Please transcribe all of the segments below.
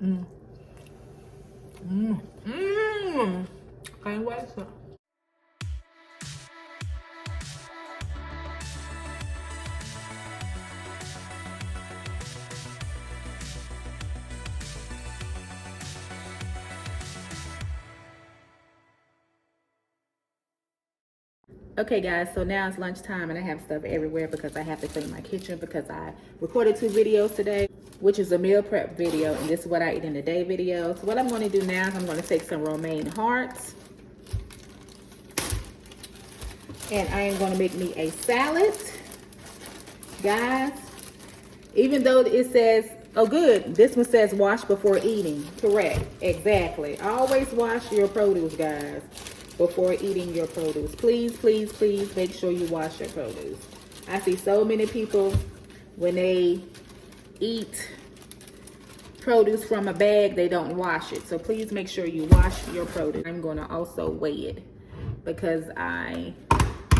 Mm. Mm. Mm. Can't wait. Okay guys, so now it's lunchtime and I have stuff everywhere because I have to clean my kitchen because I recorded 2 videos today, which is a meal prep video and this is what I eat in a day video. So what I'm going to do now is I'm going to take some romaine hearts and I am going to make me a salad. Guys, even though it says, oh good, this one says wash before eating. Correct, exactly. Always wash your produce, guys, before eating your produce. Please, please, please make sure you wash your produce. I see so many people when they eat produce from a bag, they don't wash it. So please make sure you wash your produce. I'm going to also weigh it because I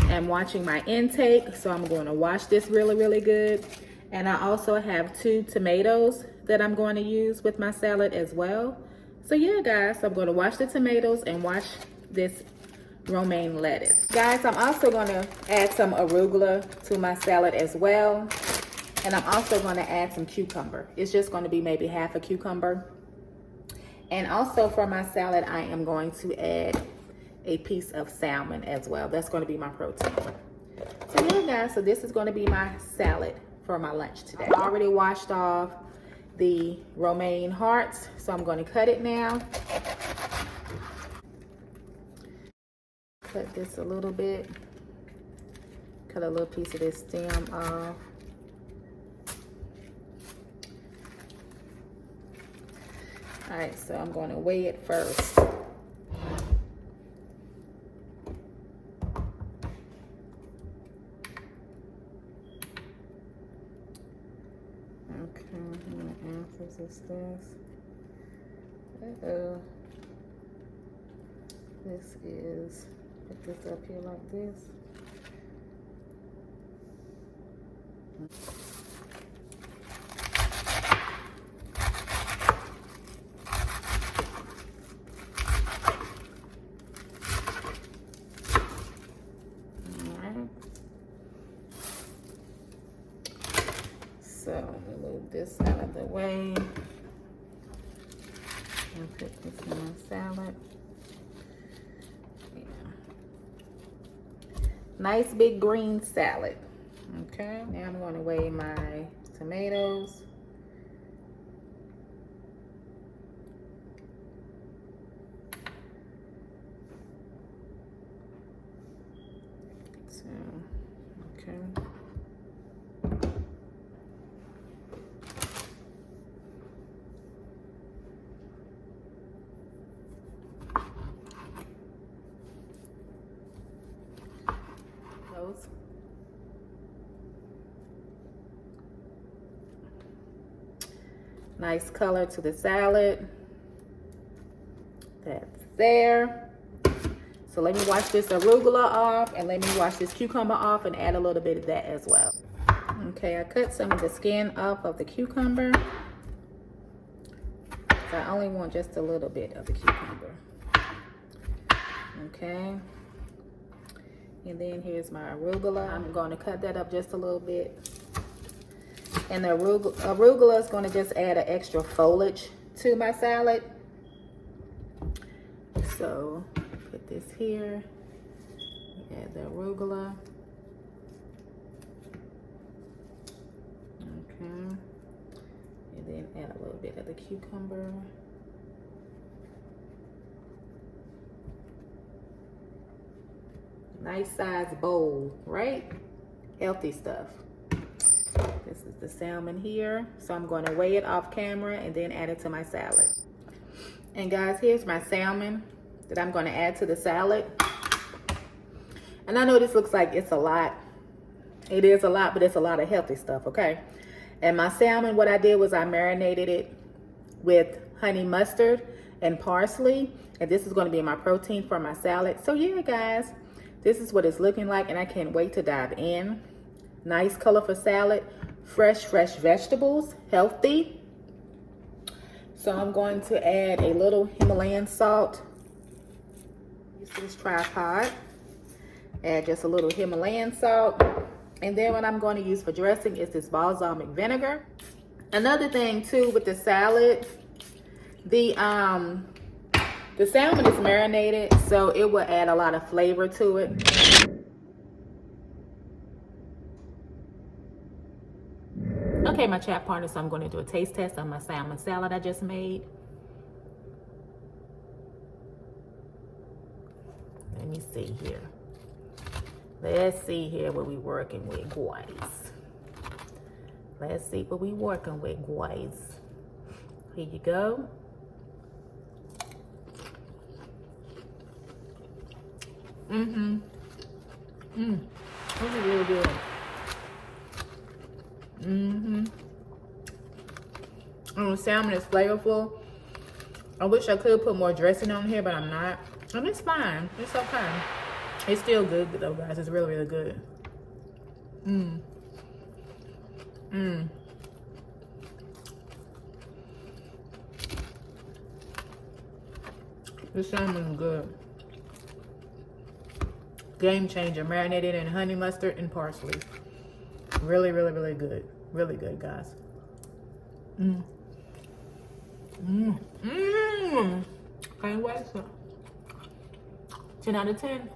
am watching my intake. So I'm going to wash this really, really good. And I also have 2 tomatoes that I'm going to use with my salad as well. So yeah, guys, so I'm going to wash the tomatoes and wash this romaine lettuce. Guys, I'm also going to add some arugula to my salad as well. And I'm also going to add some cucumber. It's just going to be maybe half a cucumber. And also for my salad, I am going to add a piece of salmon as well. That's going to be my protein. So yeah, guys, so this is going to be my salad for my lunch today. I already washed off the romaine hearts, so I'm going to cut it now. Cut this a little bit. Cut a little piece of this stem off. All right, so I'm going to weigh it first. Okay, how many ounces is this? Uh-oh. This is, put this up here like this. Alright. So, move this out of the way. And put this in my salad. Nice big green salad. Okay, now I'm going to weigh my tomatoes. So, okay. Those. Nice color to the salad. That's there. So let me wash this arugula off and let me wash this cucumber off and add a little bit of that as well. Okay, I cut some of the skin off of the cucumber. So I only want just a little bit of the cucumber. Okay. And then here's my arugula. I'm going to cut that up just a little bit. And the arugula is going to just add an extra foliage to my salad. So put this here. Add the arugula. Okay. And then add a little bit of the cucumber. Nice size bowl, right? Healthy stuff. This is the salmon here. So I'm going to weigh it off camera and then add it to my salad. And guys, here's my salmon that I'm going to add to the salad. And I know this looks like it's a lot. It is a lot, but it's a lot of healthy stuff, okay? And my salmon, what I did was I marinated it with honey mustard and parsley. And this is going to be my protein for my salad. So yeah, guys, this is what it's looking like. And I can't wait to dive in. Nice colorful salad. Fresh vegetables. Healthy. So I'm going to add a little Himalayan salt. Use this tripod. Add just a little Himalayan salt. And then what I'm going to use for dressing is this balsamic vinegar. Another thing too with the salad, the salmon is marinated, so it will add a lot of flavor to it. Okay, my chat partners, so I'm going to do a taste test on my salmon salad I just made. Let me see here. Let's see here what we working with, guys. Let's see what we working with, guys. Here you go. This is really good. The salmon is flavorful. I wish I could put more dressing on here, but I'm not. And it's fine. It's okay. It's still good though, guys. It's really, really good. This salmon is good. Game changer. Marinated in honey mustard and parsley. Really, really, really good. Really good, guys. 10 out of 10.